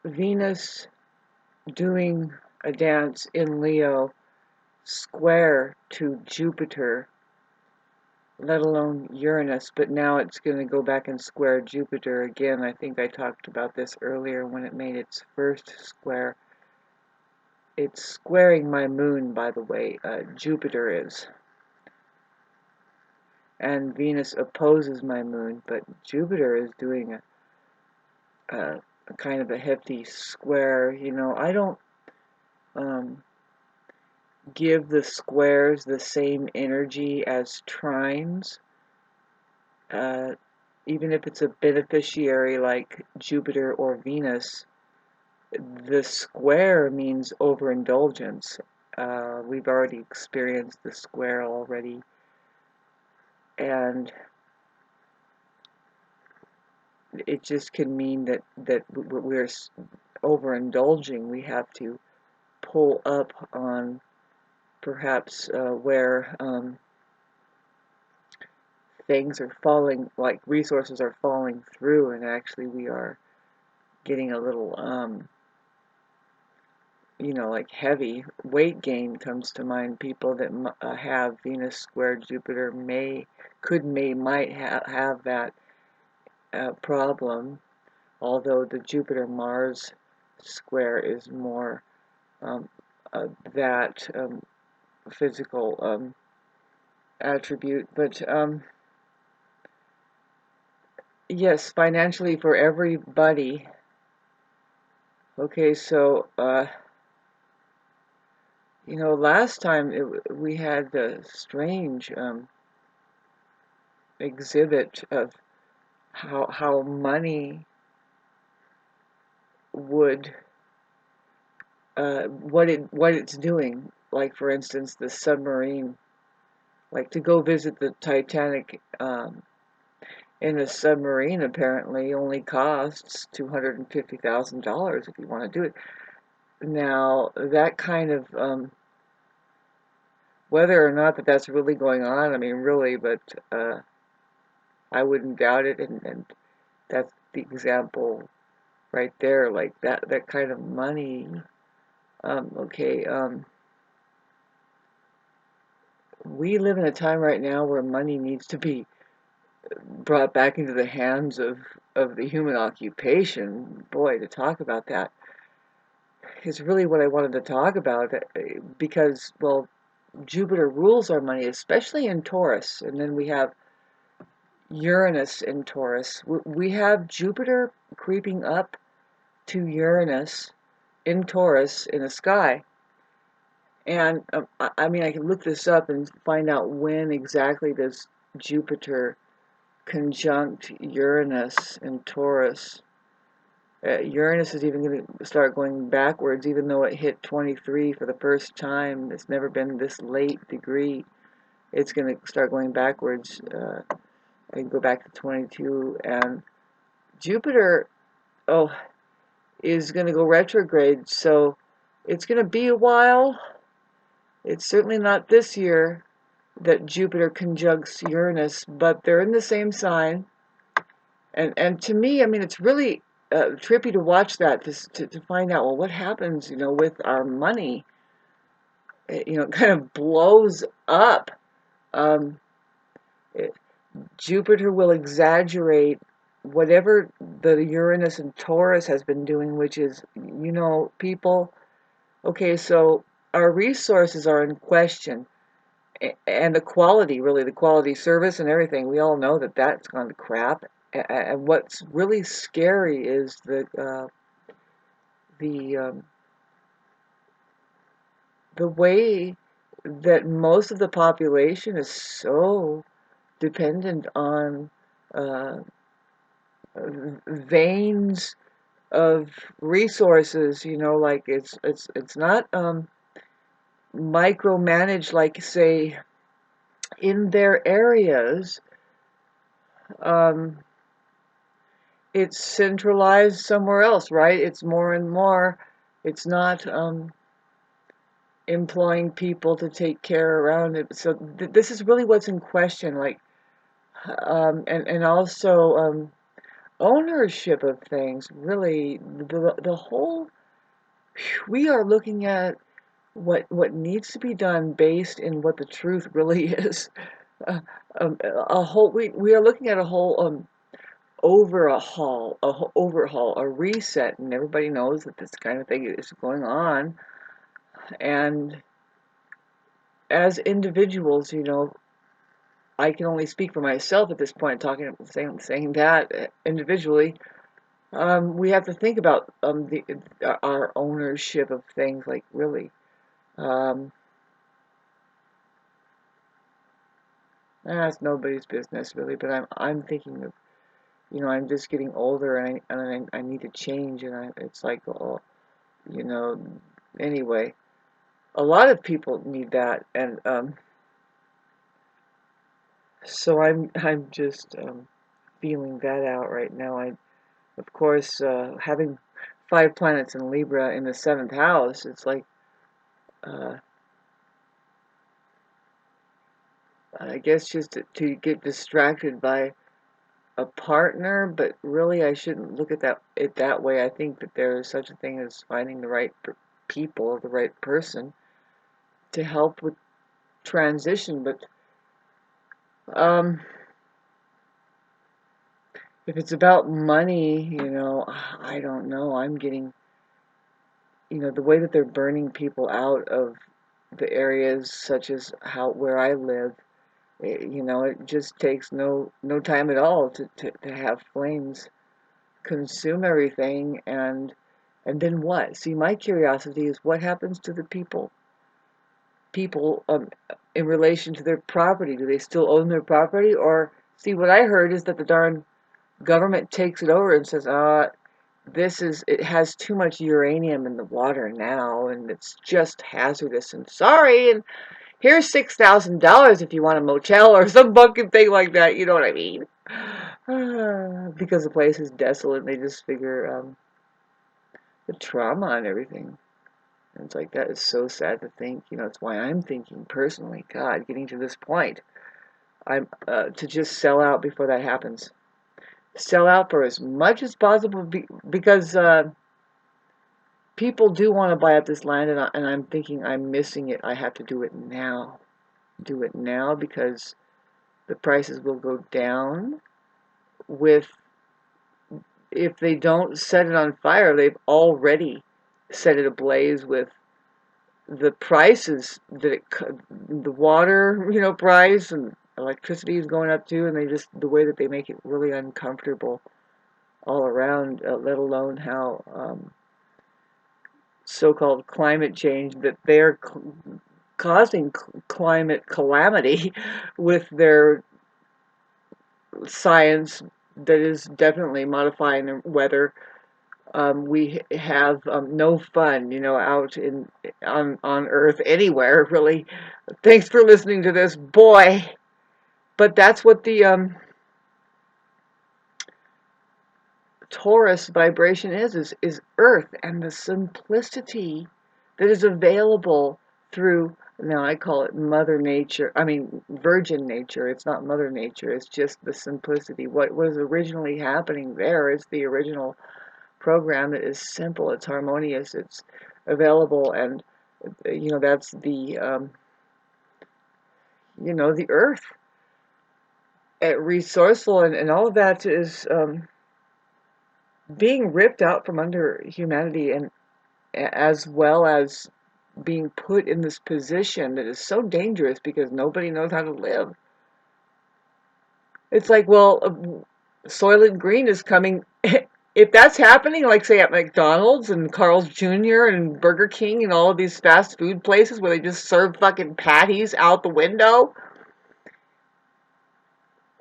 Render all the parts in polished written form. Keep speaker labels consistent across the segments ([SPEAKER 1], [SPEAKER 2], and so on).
[SPEAKER 1] Venus doing a dance in Leo square to Jupiter, let alone Uranus, but now it's going to go back and square Jupiter again. I think I talked about this earlier when it made its first square. It's squaring my moon, by the way, Jupiter is. And Venus opposes my moon, but Jupiter is doing a kind of a hefty square. You know, I don't give the squares the same energy as trines, even if it's a beneficiary like Jupiter or Venus. The square means overindulgence. We've already experienced the square already, and it just can mean that we're overindulging. We have to pull up on perhaps where things are falling, like resources are falling through, and actually we are getting a little, you know, like heavy weight gain comes to mind. People that have Venus squared Jupiter might have that problem, although the Jupiter-Mars square is more that physical attribute. But yes, financially for everybody. Okay, so you know, last time we had the strange exhibit of how money would what it's doing. Like for instance, the submarine. Like to go visit the Titanic in a submarine apparently only costs $250,000 if you want to do it. Now that kind of whether or not that's really going on, I mean really, but I wouldn't doubt it, and that's the example right there, like that kind of money. Okay, we live in a time right now where money needs to be brought back into the hands of the human occupation. Boy, to talk about that is really what I wanted to talk about, because, well, Jupiter rules our money, especially in Taurus, and then we have Uranus in Taurus. We have Jupiter creeping up to Uranus in Taurus in the sky. And I mean, I can look this up and find out when exactly does Jupiter conjunct Uranus in Taurus. Uranus is even going to start going backwards, even though it hit 23 for the first time. It's never been this late degree. It's going to start going backwards. I can go back to 22, and Jupiter, is going to go retrograde, so it's going to be a while. It's certainly not this year that Jupiter conjuncts Uranus, but they're in the same sign. And to me, I mean, it's really trippy to watch that, to find out, well, what happens, you know, with our money. You know, it kind of blows up. Jupiter will exaggerate whatever the Uranus and Taurus has been doing, which is, you know, people, okay, so our resources are in question, and the quality, really, the quality service and everything, we all know that that's gone to crap. And what's really scary is the way that most of the population is so dependent on veins of resources. You know, like it's not micromanaged like, say, in their areas. It's centralized somewhere else, right? It's more and more. It's not employing people to take care around it. So this is really what's in question. Like, and also ownership of things, really, the whole, we are looking at what needs to be done based in what the truth really is. Uh, a whole, we are looking at a whole overhaul, a reset, and everybody knows that this kind of thing is going on. And as individuals, I can only speak for myself at this point, saying that individually. We have to think about our ownership of things, like really. Um, that's nobody's business really, but I'm thinking of, I'm just getting older, and I need to change, and it's like, oh, you know, anyway, a lot of people need that, and so I'm just feeling that out right now. Of course, having 5 planets in Libra in the 7th house, it's like, uh, I guess just to get distracted by a partner, but really I shouldn't look at it that way. I think that there is such a thing as finding the right people, the right person to help with transition. But um, if it's about money, I don't know. I'm getting, the way that they're burning people out of the areas such as where I live. It just takes no time at all to have flames consume everything, and then what? See, my curiosity is what happens to the people in relation to their property. Do they still own their property? Or, see, what I heard is that the darn government takes it over and says, it has too much uranium in the water now, and it's just hazardous, and sorry, and here's $6,000 if you want a motel or some fucking thing like that. You know what I mean? Because the place is desolate, and they just figure the trauma and everything. And it's like, that is so sad to think. It's why I'm thinking personally, God, getting to this point, I'm to just sell out before that happens. Sell out for as much as possible, because people do want to buy up this land, and I'm thinking I'm missing it. I have to do it now. Do it now, because the prices will go down. If they don't set it on fire, they've already set it ablaze with the prices the water, price, and electricity is going up too, and the way that they make it really uncomfortable all around, let alone how so-called climate change, that they're causing climate calamity with their science that is definitely modifying the weather. We have no fun, out on Earth anywhere, really. Thanks for listening to this, boy. But that's what the Taurus vibration is Earth, and the simplicity that is available through. Now I call it Mother Nature. I mean Virgin Nature. It's not Mother Nature. It's just the simplicity. What was originally happening there is the original program that is simple, it's harmonious, it's available, and that's the earth, resourceful, and all of that is being ripped out from under humanity, and as well as being put in this position that is so dangerous because nobody knows how to live. It's like, well, Soylent Green is coming. If that's happening, like say at McDonald's and Carl's Jr. and Burger King and all of these fast food places where they just serve fucking patties out the window,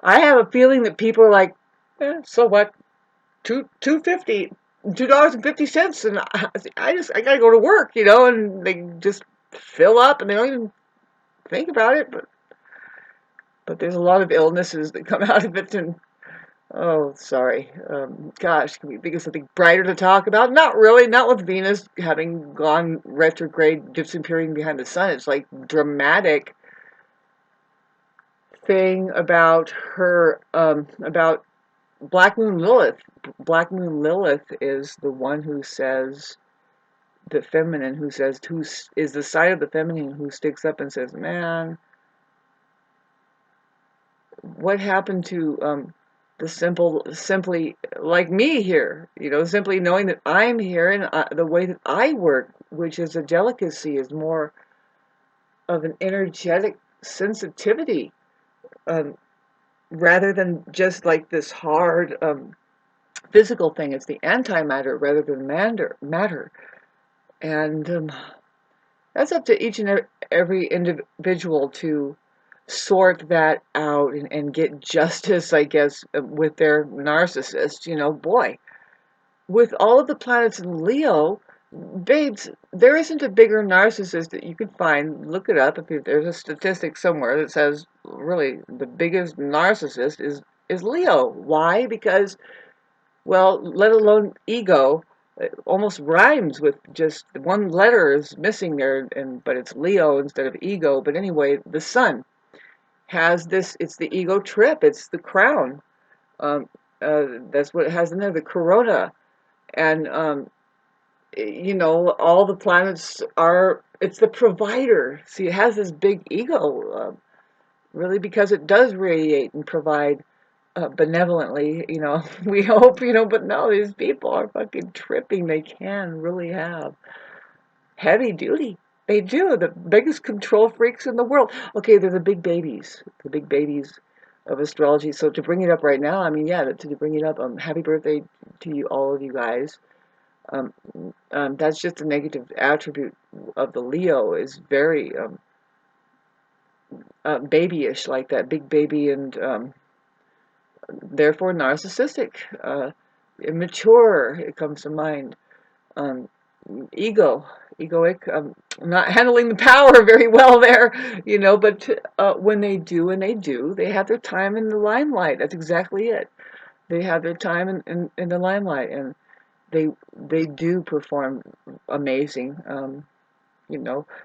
[SPEAKER 1] I have a feeling that people are like, so what? $2.50, $2.50, and I gotta go to work, and they just fill up and they don't even think about it. But there's a lot of illnesses that come out of it, and oh, sorry. Gosh, can we think of something brighter to talk about? Not really, not with Venus having gone retrograde, disappearing behind the sun. It's like dramatic thing about her, about Black Moon Lilith. Black Moon Lilith is the one who says, the feminine who says, who is the side of the feminine who sticks up and says, man, what happened to the simply like me here, simply knowing that I'm here, and the way that I work, which is a delicacy, is more of an energetic sensitivity, um, rather than just like this hard physical thing. It's the antimatter rather than matter. And that's up to each and every individual to sort that out and get justice, I guess, with their narcissist. Boy, with all of the planets in Leo, babes, there isn't a bigger narcissist that you could find. Look it up. If there's a statistic somewhere that says really the biggest narcissist is Leo. Why? Because, well, let alone ego, it almost rhymes with just one letter is missing there, but it's Leo instead of ego. But anyway, the sun has this. It's the ego trip. It's the crown. Um, that's what it has in there. The corona, and all the planets are. It's the provider. See, it has this big ego, really, because it does radiate and provide benevolently, we hope, but no, these people are fucking tripping. They can really have heavy duty. They do. The biggest control freaks in the world. Okay, they're the big babies of astrology. So to bring it up right now, I mean, yeah, to bring it up, happy birthday to you, all of you guys. Um, that's just a negative attribute of the Leo, is very babyish, like that big baby, and therefore narcissistic, immature. It comes to mind. Um, egoic, not handling the power very well there, But when they do, they have their time in the limelight. That's exactly it. They have their time in the limelight, and they do perform amazing.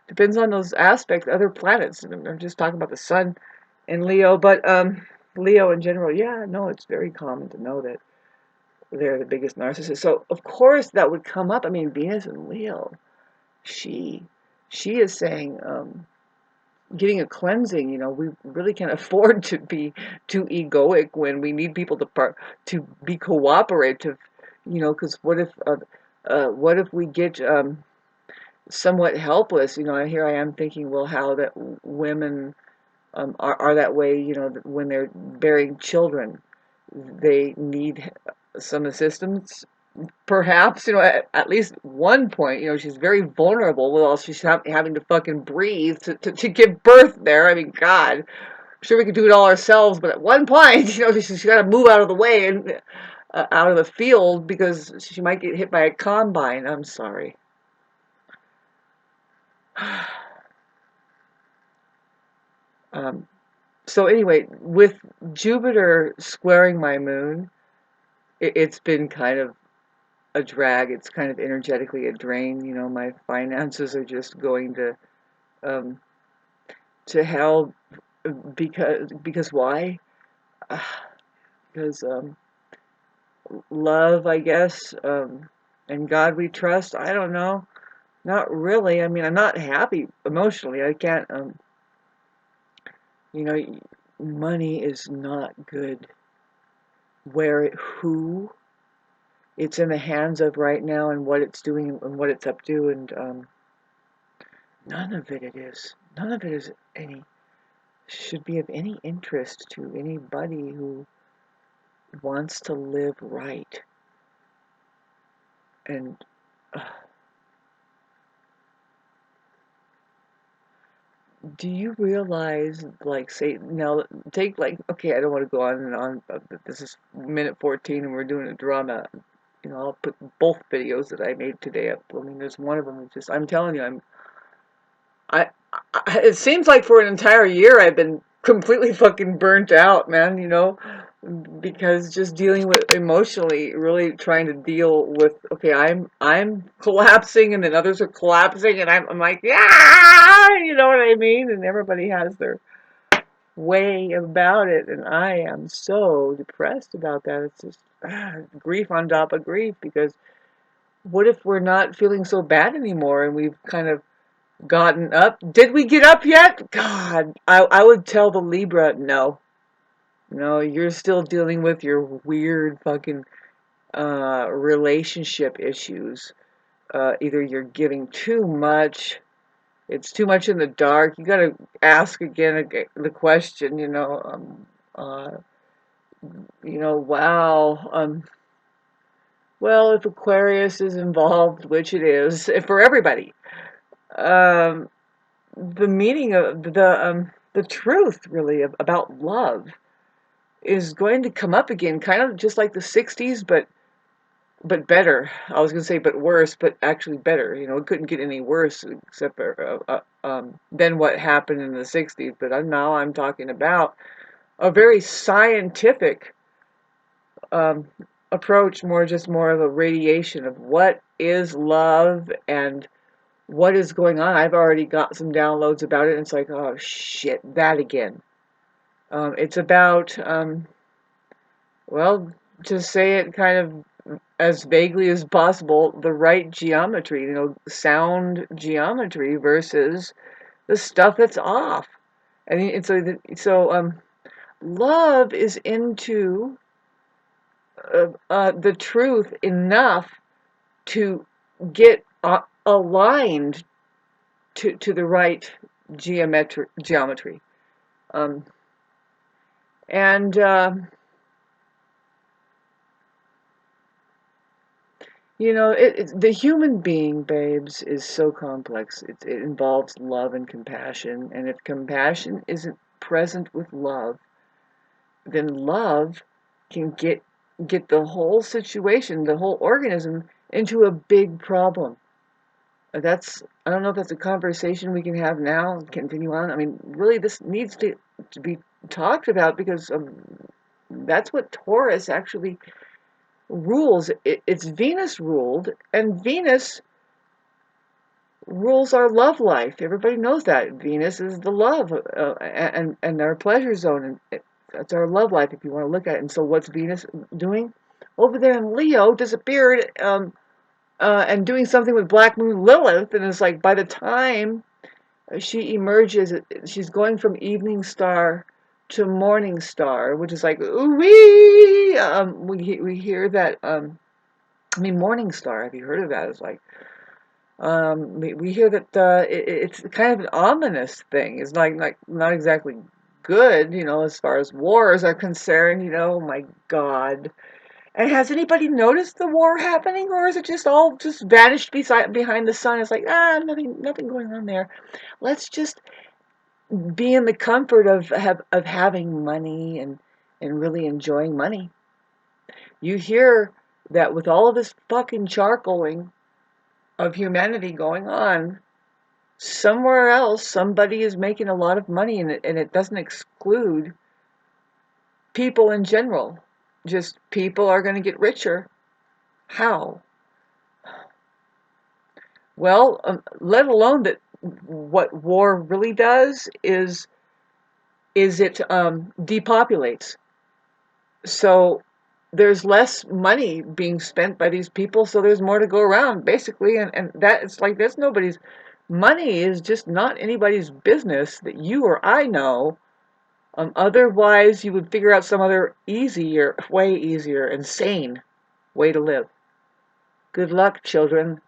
[SPEAKER 1] Depends on those aspects, other planets. I'm just talking about the sun and Leo, but Leo in general, yeah, no, it's very common to know that they're the biggest narcissist. So of course that would come up. I mean, Venus and Leo, she she is saying, getting a cleansing. We really can't afford to be too egoic when we need people to be cooperative. Because what if we get somewhat helpless? Here I am thinking, well, how that women are that way. When they're bearing children, they need some assistance. Perhaps, at least one point, she's very vulnerable while she's having to fucking breathe to give birth there. I mean, God, I'm sure we could do it all ourselves, but at one point, she's got to move out of the way and out of the field because she might get hit by a combine. I'm sorry. Um, so anyway, with Jupiter squaring my moon, it's been kind of a drag. It's kind of energetically a drain. My finances are just going um, to hell. Because why? Because love, I guess, and God we trust. I don't know. Not really. I mean, I'm not happy emotionally. I can't. You know, money is not good. Who it's in the hands of right now, and what it's doing and what it's up to, and none of it is. None of it is should be of any interest to anybody who wants to live right. And do you realize, like, say, now, take, like, okay, I don't want to go on and on, but this is minute 14 and we're doing a drama. I'll put both videos that I made today up. I mean, there's one of them, just, I'm telling you, I, it seems like for an entire year I've been completely fucking burnt out, man, because just dealing with emotionally, really trying to deal with, okay, I'm collapsing and then others are collapsing and I'm like, yeah, you know what I mean? And everybody has way about it, and I am so depressed about that. It's just grief on top of grief, because what if we're not feeling so bad anymore and we've kind of gotten up? Did we get up yet? God, I would tell the Libra, no. No, you're still dealing with your weird fucking relationship issues. Either you're giving too much, it's too much in the dark. You gotta ask again the question, wow. Well, if Aquarius is involved, which it is, for everybody, um, the meaning of the truth, really, about love is going to come up again, kind of just like the '60s, but better. I was going to say but worse, but actually better. It couldn't get any worse except for than what happened in the '60s. But now I'm talking about a very scientific um, approach, more of a radiation of what is love and what is going on. I've already got some downloads about it, and it's like, oh shit, that again. It's about, well, to say it kind of as vaguely as possible, the right geometry, sound geometry versus the stuff that's off. And so love is into the truth enough to get aligned to the right geometry. Um, and the human being, babes, is so complex. It involves love and compassion, and if compassion isn't present with love, then love can get the whole situation, the whole organism, into a big problem. I don't know if that's a conversation we can have now, continue on. I mean, really, this needs to be talked about, because that's what Taurus actually rules. It's Venus ruled, and Venus rules our love life. Everybody knows that. Venus is the love, and our pleasure zone, and that's our love life, if you want to look at it. And so what's Venus doing? Over there in Leo, disappeared, and doing something with Black Moon Lilith, and it's like, by the time she emerges, she's going from evening star to morning star, which is like, ooh-wee! We hear that, morning star, have you heard of that? It's like, we hear that it's kind of an ominous thing. It's like not exactly good, as far as wars are concerned. Oh my God. And has anybody noticed the war happening, or is it just all just vanished behind the sun? It's like, nothing going on there. Let's just be in the comfort of having money and really enjoying money. You hear that with all of this fucking charcoaling of humanity going on, somewhere else somebody is making a lot of money, and it doesn't exclude people in general. Just people are going to get richer. How? Well, let alone that what war really does is it depopulates. So there's less money being spent by these people, so there's more to go around, basically, and that it's like there's nobody's money is just not anybody's business that you or I know. Otherwise, you would figure out some other way easier and sane way to live. Good luck, children.